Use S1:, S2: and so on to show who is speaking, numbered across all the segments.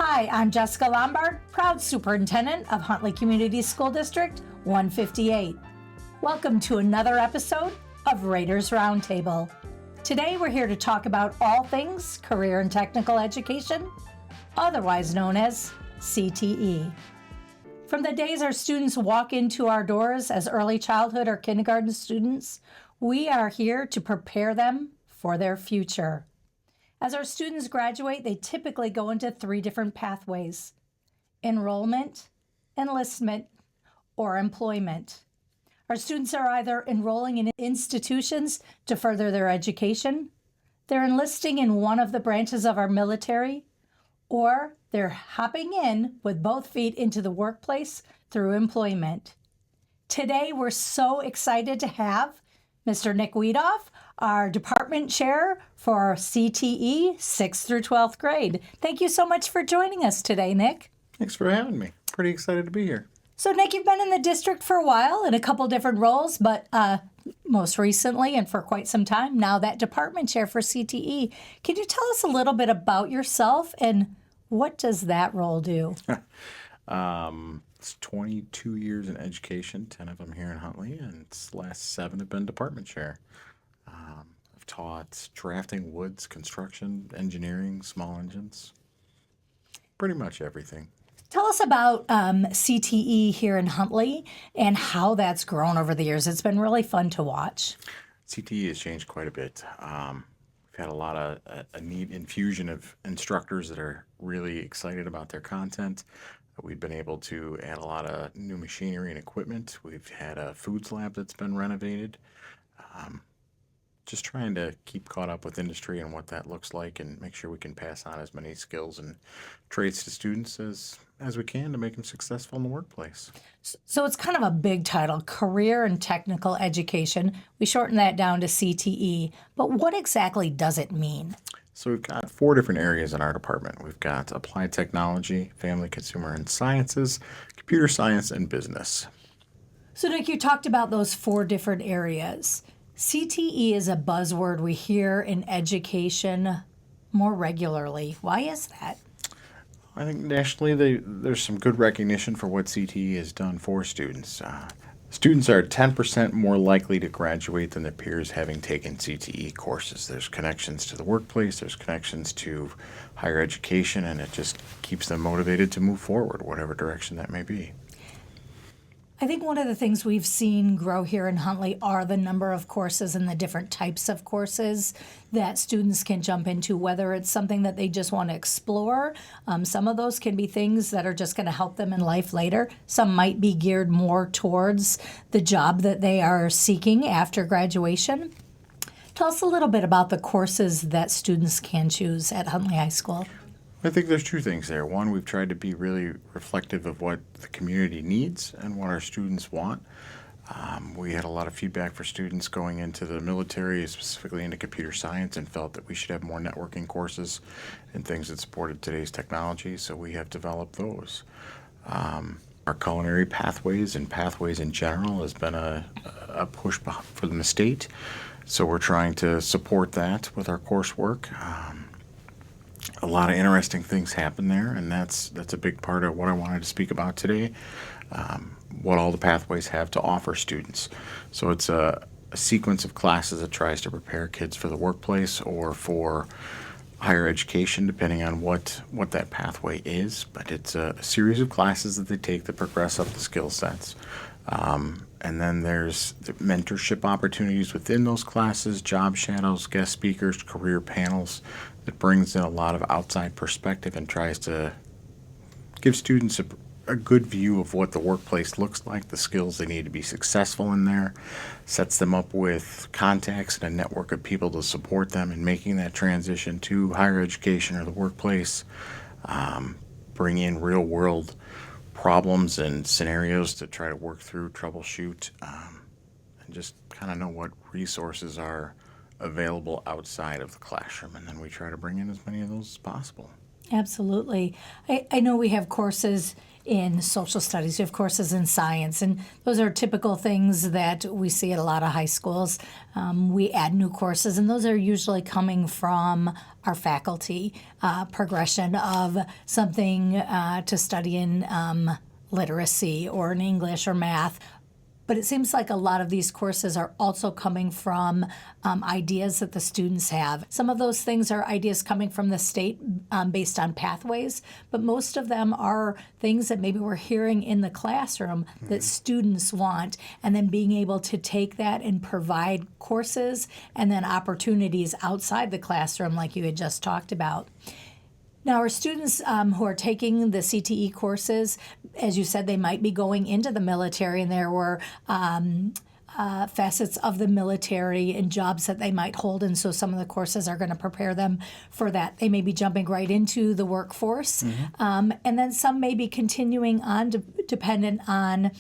S1: Hi, I'm Jessica Lombard, proud superintendent of Huntley Community School District 158. Welcome to another episode of Raiders Roundtable. Today we're here to talk about all things career and technical education, otherwise known as CTE. From the days our students walk into our doors as early childhood or kindergarten students, we are here to prepare them for their future. As our students graduate, they typically go into 3 different pathways: enrollment, enlistment, or employment. Our students are either enrolling in institutions to further their education, they're enlisting in one of the branches of our military, or they're hopping in with both feet into the workplace through employment. Today, we're so excited to have Mr. Nick Wedoff, our department chair for CTE 6th through 12th grade. Thank you so much for joining us today, Nick.
S2: Thanks for having me. Pretty excited to be here.
S1: So, Nick, you've been in the district for a while in a couple different roles, but most recently and for quite some time now, that department chair for CTE. Can you tell us a little bit about yourself and what does that role do?
S2: It's 22 years in education, 10 of them here in Huntley, and the last 7 have been department chair. I've taught drafting, woods, construction, engineering, small engines, pretty much everything.
S1: Tell us about CTE here in Huntley and how that's grown over the years. It's been really fun to watch.
S2: CTE has changed quite a bit. We've had a neat infusion of instructors that are really excited about their content. We've been able to add a lot of new machinery and equipment. We've had a foods lab that's been renovated. Just trying to keep caught up with industry and what that looks like and make sure we can pass on as many skills and traits to students as we can to make them successful in the workplace.
S1: So it's kind of a big title, Career and Technical Education. We shorten that down to CTE. But what exactly does it mean?
S2: So we've got 4 different areas in our department. We've got applied technology, family, consumer, and sciences, computer science, and business.
S1: So, Nick, you talked about those 4 different areas. CTE is a buzzword we hear in education more regularly. Why is that?
S2: I think nationally there's some good recognition for what CTE has done for students. Students are 10% more likely to graduate than their peers having taken CTE courses. There's connections to the workplace, there's connections to higher education, and it just keeps them motivated to move forward, whatever direction that may be.
S1: I think one of the things we've seen grow here in Huntley are the number of courses and the different types of courses that students can jump into, whether it's something that they just want to explore. Some of those can be things that are just going to help them in life later. Some might be geared more towards the job that they are seeking after graduation. Tell us a little bit about the courses that students can choose at Huntley High School.
S2: I think there's 2 things there. One, we've tried to be really reflective of what the community needs and what our students want. We had a lot of feedback for students going into the military, specifically into computer science, and felt that we should have more networking courses and things that supported today's technology, so we have developed those. Our culinary pathways and pathways in general has been a push for the state, so we're trying to support that with our coursework. A lot of interesting things happen there, and that's a big part of what I wanted to speak about today, what all the pathways have to offer students. So it's a sequence of classes that tries to prepare kids for the workplace or for higher education, depending on what that pathway is. But it's a series of classes that they take that progress up the skill sets. And then there's the mentorship opportunities within those classes, job shadows, guest speakers, career panels that brings in a lot of outside perspective and tries to give students a good view of what the workplace looks like, the skills they need to be successful in there, sets them up with contacts and a network of people to support them in making that transition to higher education or the workplace, bring in real world problems and scenarios to try to work through, troubleshoot, and just kind of know what resources are available outside of the classroom. And then we try to bring in as many of those as possible.
S1: Absolutely. I know we have courses in social studies. We have courses in science, and those are typical things that we see at a lot of high schools. We add new courses, and those are usually coming from our faculty, progression of something to study in literacy or in English or math. But it seems like a lot of these courses are also coming from ideas that the students have. Some of those things are ideas coming from the state based on pathways, but most of them are things that maybe we're hearing in the classroom that students want, and then being able to take that and provide courses and then opportunities outside the classroom like you had just talked about. Now, our students who are taking the CTE courses, as you said, they might be going into the military, and there were facets of the military and jobs that they might hold, and so some of the courses are going to prepare them for that. They may be jumping right into the workforce, and then some may be continuing on dependent on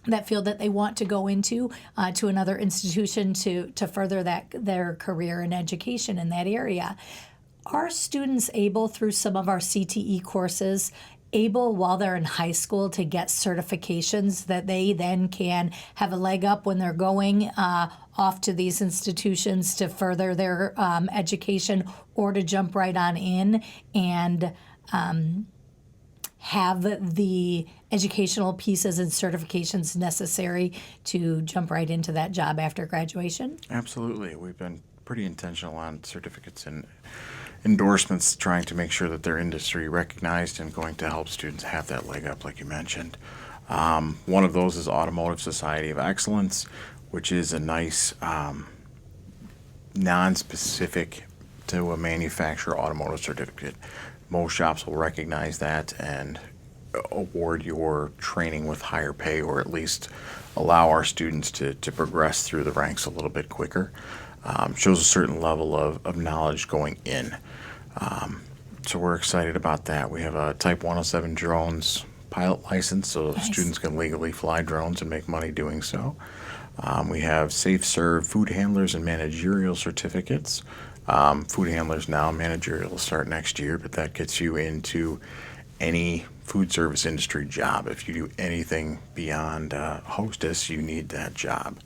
S1: that field that they want to go into to another institution to further their career and education in that area. Are students able, through some of our CTE courses, while they're in high school to get certifications that they then can have a leg up when they're going off to these institutions to further their education, or to jump right on in and have the educational pieces and certifications necessary to jump right into that job after graduation?
S2: Absolutely. We've been pretty intentional on certificates and endorsements, trying to make sure that they're industry recognized and going to help students have that leg up, like you mentioned. One of those is Automotive Society of Excellence, which is a nice non-specific to a manufacturer automotive certificate. Most shops will recognize that and award your training with higher pay, or at least allow our students to progress through the ranks a little bit quicker. Shows a certain level of knowledge going in. So we're excited about that. We have a Type 107 drones pilot license, so
S1: Nice.
S2: Students can legally fly drones and make money doing so. We have Safe Serve food handlers and managerial certificates. Food handlers now, managerial will start next year, but that gets you into any food service industry job. If you do anything beyond hostess, you need that job.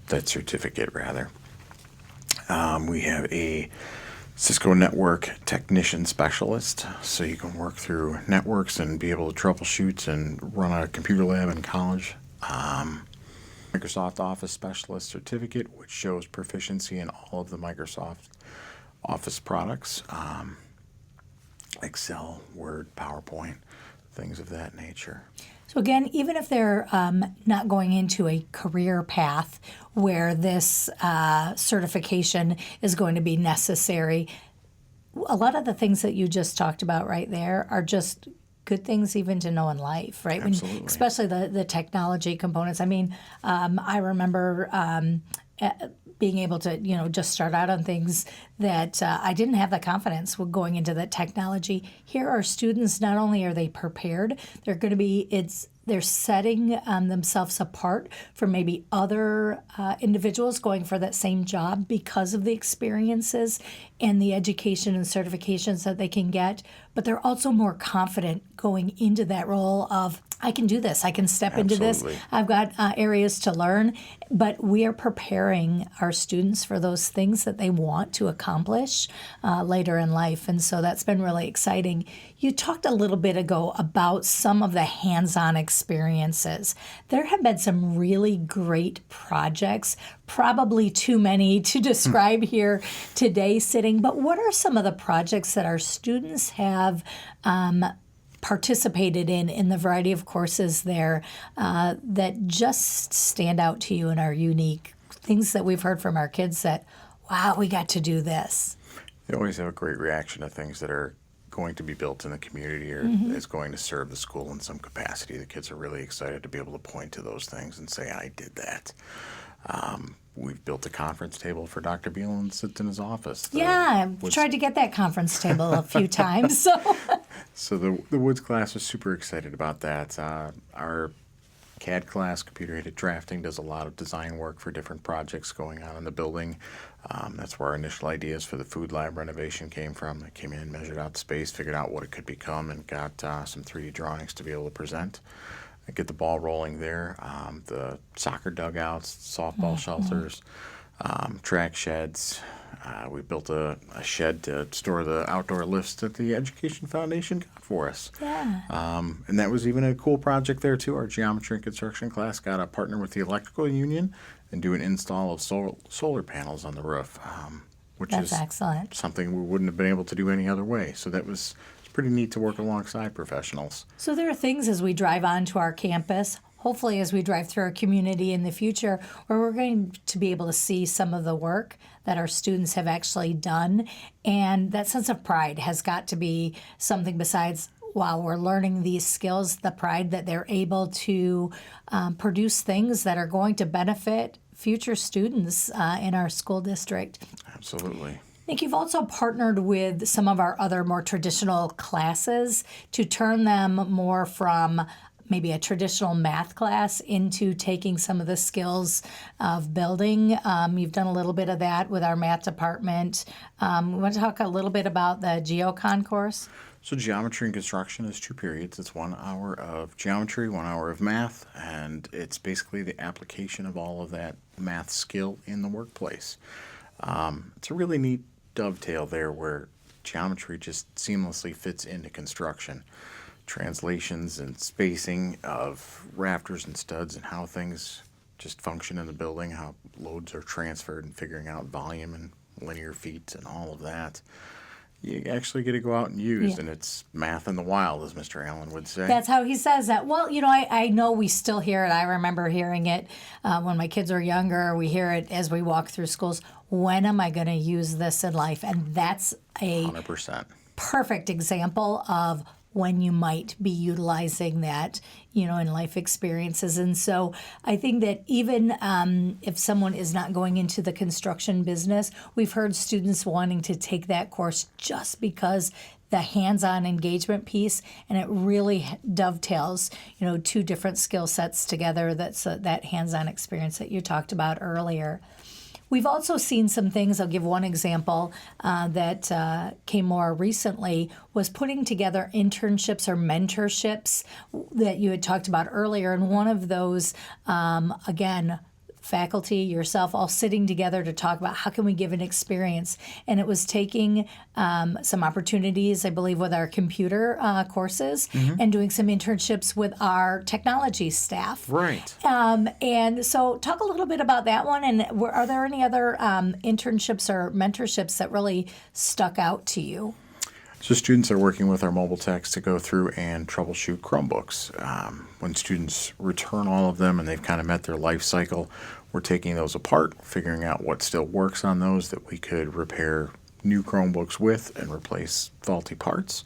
S2: That certificate, rather. We have a Cisco Network Technician Specialist, so you can work through networks and be able to troubleshoot and run a computer lab in college. Microsoft Office Specialist Certificate, which shows proficiency in all of the Microsoft Office products, Excel, Word, PowerPoint, things of that nature.
S1: So again, even if they're not going into a career path where this certification is going to be necessary, a lot of the things that you just talked about right there are just good things even to know in life, right?
S2: Absolutely.
S1: Especially the technology components. I mean, I remember being able to, just start out on things that I didn't have the confidence with going into that technology. Here are students, not only are they prepared, they're setting themselves apart from maybe other individuals going for that same job because of the experiences and the education and certifications that they can get. But they're also more confident going into that role of, I can do this, I can step into this,
S2: Absolutely.
S1: I've got areas to learn. But we are preparing our students for those things that they want to accomplish later in life. And so that's been really exciting. You talked a little bit ago about some of the hands-on experiences. There have been some really great projects, probably too many to describe here today sitting, but what are some of the projects that our students have participated in the variety of courses there that just stand out to you and are unique? Things that we've heard from our kids that, wow, we got to do this.
S2: They always have a great reaction to things that are going to be built in the community or is going to serve the school in some capacity. The kids are really excited to be able to point to those things and say, I did that. We've built a conference table for Dr. Beelan that sits in his office.
S1: I've tried to get that conference table a few times. So
S2: So the Woods class was super excited about that. Our CAD class, computer-aided drafting, does a lot of design work for different projects going on in the building. That's where our initial ideas for the food lab renovation came from. I came in, measured out space, figured out what it could become, and got some 3D drawings to be able to present. I get the ball rolling there. The soccer dugouts, softball shelters, track sheds. We built a shed to store the outdoor lifts that the Education Foundation got for us.
S1: Yeah.
S2: And that was even a cool project there, too. Our geometry and construction class got to partner with the electrical union and do an install of solar panels on the roof, which
S1: That's
S2: is
S1: excellent.
S2: something we wouldn't have been able to do any other way. So that was pretty neat to work alongside professionals.
S1: So there are things as we drive onto our campus, hopefully as we drive through our community in the future, where we're going to be able to see some of the work that our students have actually done. And that sense of pride has got to be something besides, while we're learning these skills, the pride that they're able to produce things that are going to benefit future students in our school district.
S2: Absolutely.
S1: Nick, you've also partnered with some of our other more traditional classes to turn them more from maybe a traditional math class into taking some of the skills of building. You've done a little bit of that with our math department. We want to talk a little bit about the GeoCon course.
S2: So geometry and construction is 2 periods. It's 1 hour of geometry, 1 hour of math, and it's basically the application of all of that math skill in the workplace. It's a really neat dovetail there where geometry just seamlessly fits into construction. Translations and spacing of rafters and studs and how things just function in the building, how loads are transferred, and figuring out volume and linear feet and all of that. You actually get to go out and use, and it's math in the wild, as Mr. Allen would say.
S1: That's how he says that. Well, I know we still hear it. I remember hearing it when my kids were younger. We hear it as we walk through schools. When am I going to use this in life? And that's a
S2: 100%.
S1: perfect example of when you might be utilizing that, in life experiences. And so I think that even if someone is not going into the construction business, we've heard students wanting to take that course just because the hands-on engagement piece, and it really dovetails, 2 different skill sets together. That's that hands-on experience that you talked about earlier. We've also seen some things. I'll give one example that came more recently, was putting together internships or mentorships that you had talked about earlier. And one of those, again, faculty, yourself, all sitting together to talk about how can we give an experience. And it was taking some opportunities, I believe, with our computer courses and doing some internships with our technology staff.
S2: Right.
S1: And so talk a little bit about that one. And are there any other internships or mentorships that really stuck out to you?
S2: So students are working with our mobile techs to go through and troubleshoot Chromebooks. When students return all of them and they've kind of met their life cycle, we're taking those apart, figuring out what still works on those that we could repair new Chromebooks with and replace faulty parts.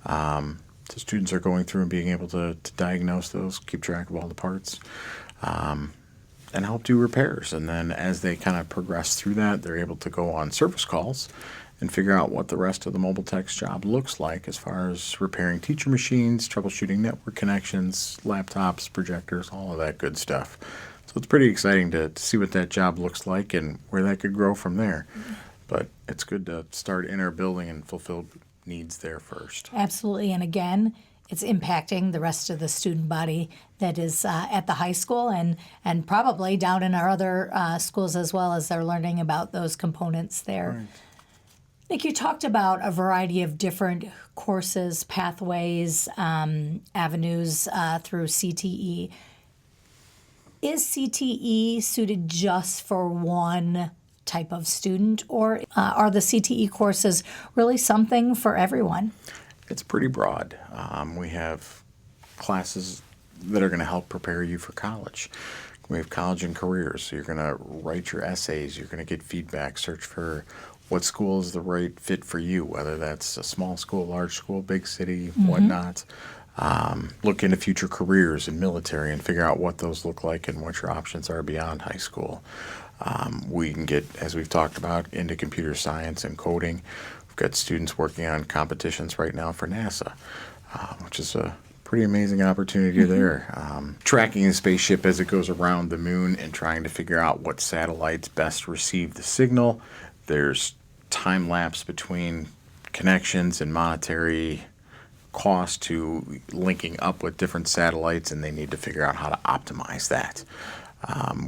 S2: So students are going through and being able to diagnose those, keep track of all the parts, and help do repairs. And then as they kind of progress through that, they're able to go on service calls and figure out what the rest of the mobile tech's job looks like as far as repairing teacher machines, troubleshooting network connections, laptops, projectors, all of that good stuff. So it's pretty exciting to see what that job looks like and where that could grow from there. But it's good to start in our building and fulfill needs there first.
S1: Absolutely. And again, it's impacting the rest of the student body that is at the high school and probably down in our other schools as well, as they're learning about those components there.
S2: Right.
S1: Nick, you talked about a variety of different courses, pathways, avenues through CTE. Is CTE suited just for one type of student, or are the CTE courses really something for everyone?
S2: It's pretty broad. We have classes that are going to help prepare you for college. We have college and careers, so you're going to write your essays, you're going to get feedback, search for what school is the right fit for you, whether that's a small school, large school, big city, whatnot. Look into future careers in military and figure out what those look like and what your options are beyond high school. We can get, as we've talked about, into computer science and coding. We've got students working on competitions right now for NASA, which is a pretty amazing opportunity there. Tracking the spaceship as it goes around the moon and trying to figure out what satellites best receive the signal. There's time lapse between connections and monetary cost to linking up with different satellites, and they need to figure out how to optimize that.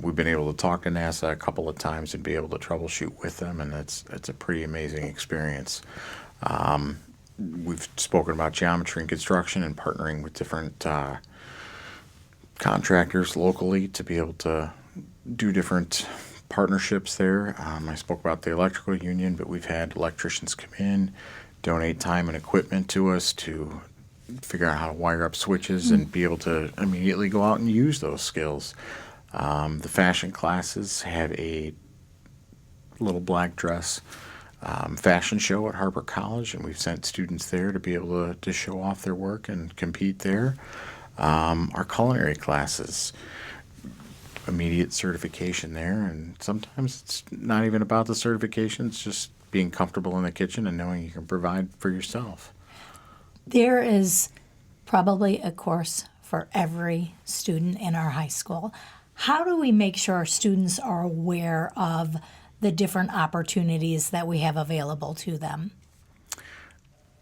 S2: We've been able to talk to NASA a couple of times and be able to troubleshoot with them, and it's a pretty amazing experience. We've spoken about geometry and construction and partnering with different contractors locally to be able to do different partnerships there. I spoke about the electrical union, but we've had electricians come in, donate time and equipment to us to figure out how to wire up switches and be able to immediately go out and use those skills. The fashion classes have a little black dress fashion show at Harper College, and we've sent students there to be able to show off their work and compete there. Our culinary classes, immediate certification there, and sometimes it's not even about the certification, it's just being comfortable in the kitchen and knowing you can provide for yourself.
S1: There is probably a course for every student in our high school. How do we make sure our students are aware of the different opportunities that we have available to them?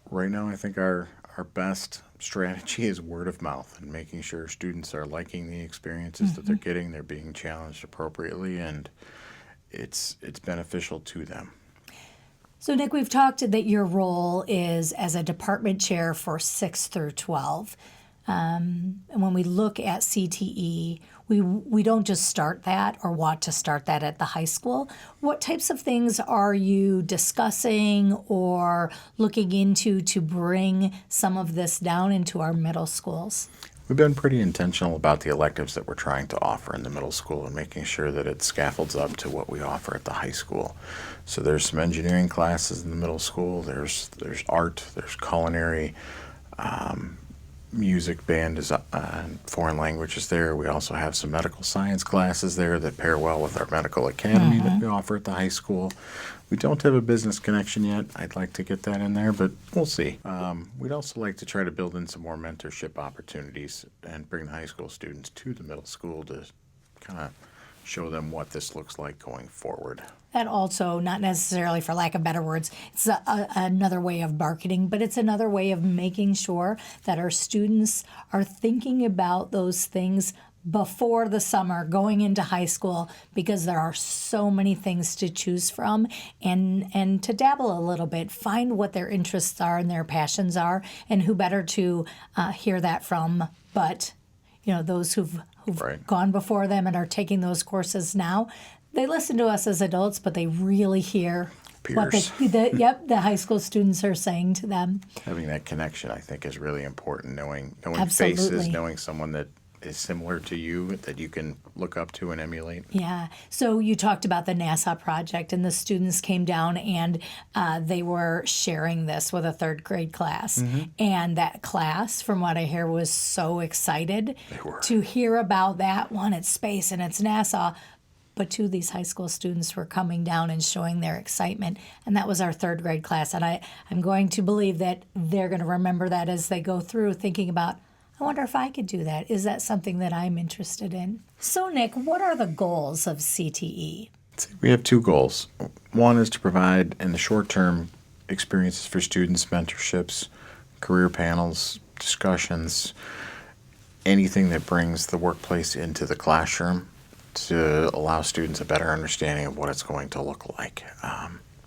S2: Right now, I think our best strategy is word of mouth and making sure students are liking the experiences that they're getting, they're being challenged appropriately, and it's beneficial to them.
S1: So, Nick, we've talked that your role is as a department chair for 6 through 12. And when we look at CTE, we don't just start that or want to start that at the high school. What types of things are you discussing or looking into to bring some of this down into our middle schools?
S2: We've been pretty intentional about the electives that we're trying to offer in the middle school and making sure that it scaffolds up to what we offer at the high school. So there's some engineering classes in the middle school, there's art, there's culinary, music, band, foreign languages there. We also have some medical science classes there that pair well with our medical academy that we offer at the high school. We don't have a business connection yet. I'd like to get that in there, but we'll see. We'd also like to try to build in some more mentorship opportunities and bring the high school students to the middle school to kind of show them what this looks like going forward.
S1: That also, not necessarily for lack of better words, it's another way of marketing, but it's another way of making sure that our students are thinking about those things before the summer, going into high school, because there are so many things to choose from, and to dabble a little bit, find what their interests are and their passions are, and who better to hear that from but those who've
S2: Right.
S1: gone before them and are taking those courses now. They listen to us as adults, but they really hear what the high school students are saying to them.
S2: Having that connection, I think, is really important. Knowing
S1: Absolutely.
S2: faces, knowing someone that is similar to you that you can look up to and emulate.
S1: Yeah. So you talked about the NASA project, and the students came down and they were sharing this with a third grade class. And that class, from what I hear, was so excited to hear about that. One, it's space and it's NASA. But two, these high school students were coming down and showing their excitement. And that was our third grade class. And I'm going to believe that they're going to remember that as they go through, thinking about, I wonder if I could do that. Is that something that I'm interested in? So, Nick, what are the goals of CTE?
S2: We have two goals. One is to provide, in the short term, experiences for students, mentorships, career panels, discussions, anything that brings the workplace into the classroom to allow students a better understanding of what it's going to look like.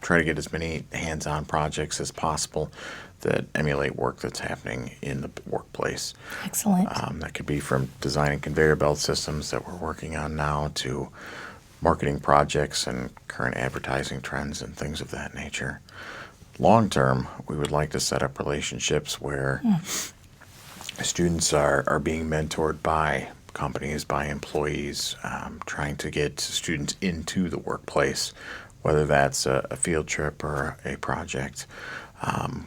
S2: Try to get as many hands-on projects as possible that emulate work that's happening in the workplace.
S1: Excellent.
S2: That could be from designing conveyor belt systems that we're working on now to marketing projects and current advertising trends and things of that nature. Long term, we would like to set up relationships where students are being mentored by companies, by employees, trying to get students into the workplace, whether that's a field trip or a project.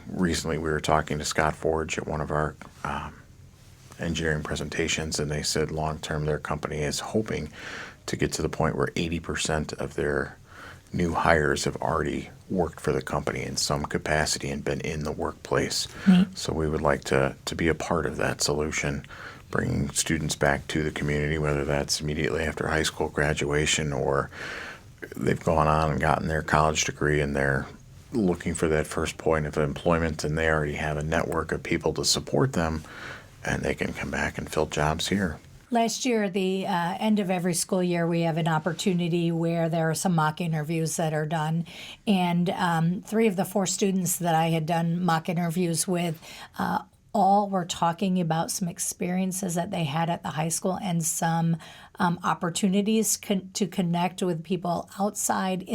S2: Recently, we were talking to Scott Forge at one of our engineering presentations, and they said long term their company is hoping to get to the point where 80% of their new hires have already worked for the company in some capacity and been in the workplace. So we would like to be a part of that solution, bringing students back to the community, whether that's immediately after high school graduation or they've gone on and gotten their college degree and they're looking for that first point of employment and they already have a network of people to support them and they can come back and fill jobs here.
S1: Last year, at the end of every school year, we have an opportunity where there are some mock interviews that are done. And 3 of the 4 students that I had done mock interviews with all were talking about some experiences that they had at the high school and some opportunities to connect with people outside.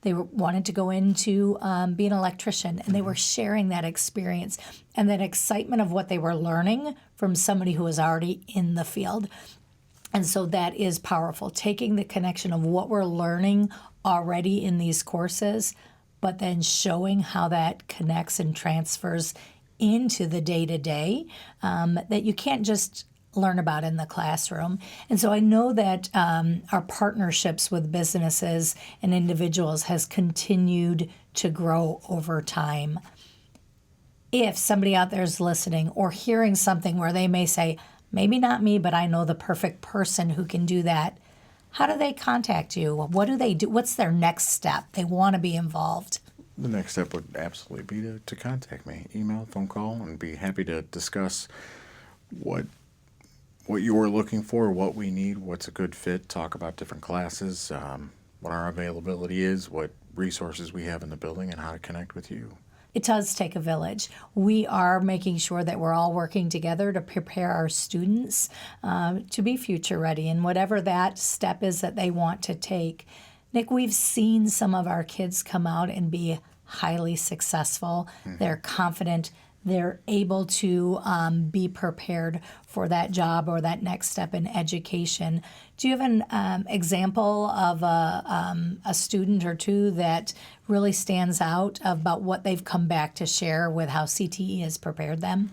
S1: They wanted to go into be an electrician, and they were sharing that experience and that excitement of what they were learning from somebody who was already in the field. And so that is powerful, taking the connection of what we're learning already in these courses, but then showing how that connects and transfers into the day-to-day that you can't just learn about in the classroom. And so I know that our partnerships with businesses and individuals has continued to grow over time. If somebody out there is listening or hearing something where they may say, maybe not me, but I know the perfect person who can do that, how do they contact you? What do they do? What's their next step? They want to be involved.
S2: The next step would absolutely be to contact me, email, phone call, and be happy to discuss what you're looking for, what we need, what's a good fit, talk about different classes, what our availability is, what resources we have in the building, and how to connect with you.
S1: It does take a village. We are making sure that we're all working together to prepare our students to be future ready in whatever that step is that they want to take. Nick, we've seen some of our kids come out and be highly successful. They're confident. They're able to be prepared for that job or that next step in education. Do you have an example of a student or two that really stands out about what they've come back to share with how CTE has prepared them?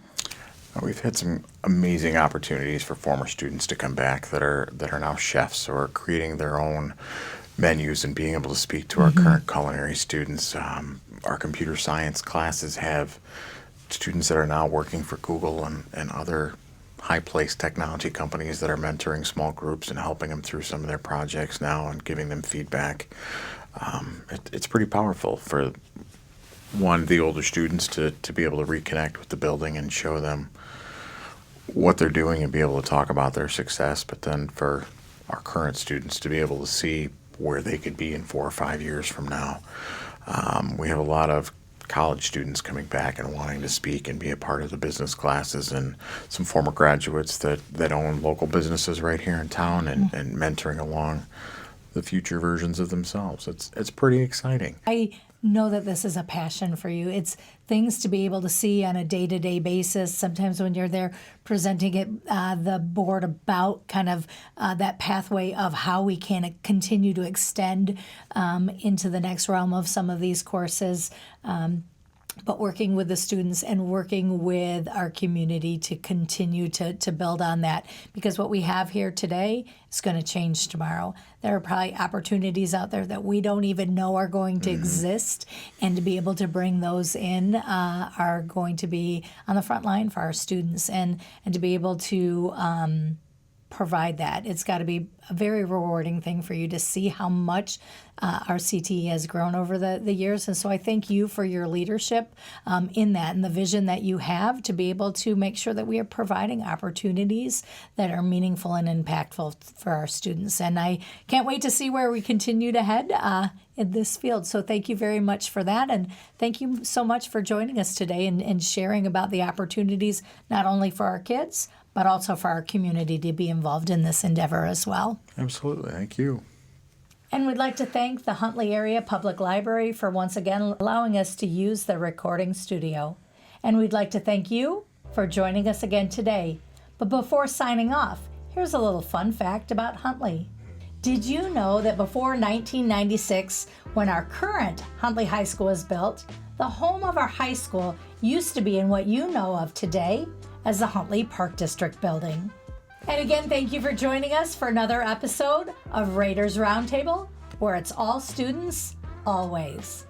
S2: We've had some amazing opportunities for former students to come back that are now chefs or creating their own menus and being able to speak to our current culinary students. Our computer science classes have students that are now working for Google and other high-placed technology companies that are mentoring small groups and helping them through some of their projects now and giving them feedback. It's pretty powerful for, the older students to be able to reconnect with the building and show them what they're doing and be able to talk about their success, but then for our current students to be able to see where they could be in 4 or 5 years from now. We have a lot of college students coming back and wanting to speak and be a part of the business classes, and some former graduates that own local businesses right here in town and mentoring along the future versions of themselves. It's pretty exciting.
S1: I know that this is a passion for you. It's things to be able to see on a day-to-day basis. Sometimes when you're there presenting it, the board about kind of that pathway of how we can continue to extend into the next realm of some of these courses. But working with the students and working with our community to continue to build on that. Because what we have here today is going to change tomorrow. There are probably opportunities out there that we don't even know are going to exist. And to be able to bring those in are going to be on the front line for our students. And to be able to provide that, it's got to be a very rewarding thing for you to see how much our CTE has grown over the years. And so I thank you for your leadership in that and the vision that you have to be able to make sure that we are providing opportunities that are meaningful and impactful for our students. And I can't wait to see where we continue to head in this field. So thank you very much for that. And thank you so much for joining us today and sharing about the opportunities, not only for our kids, but also for our community to be involved in this endeavor as well.
S2: Absolutely. Thank you.
S1: And we'd like to thank the Huntley Area Public Library for once again allowing us to use the recording studio. And we'd like to thank you for joining us again today. But before signing off, here's a little fun fact about Huntley. Did you know that before 1996, when our current Huntley High School was built, the home of our high school used to be in what you know of today as the Huntley Park District building? And again, thank you for joining us for another episode of Raiders Roundtable. where it's all students, always.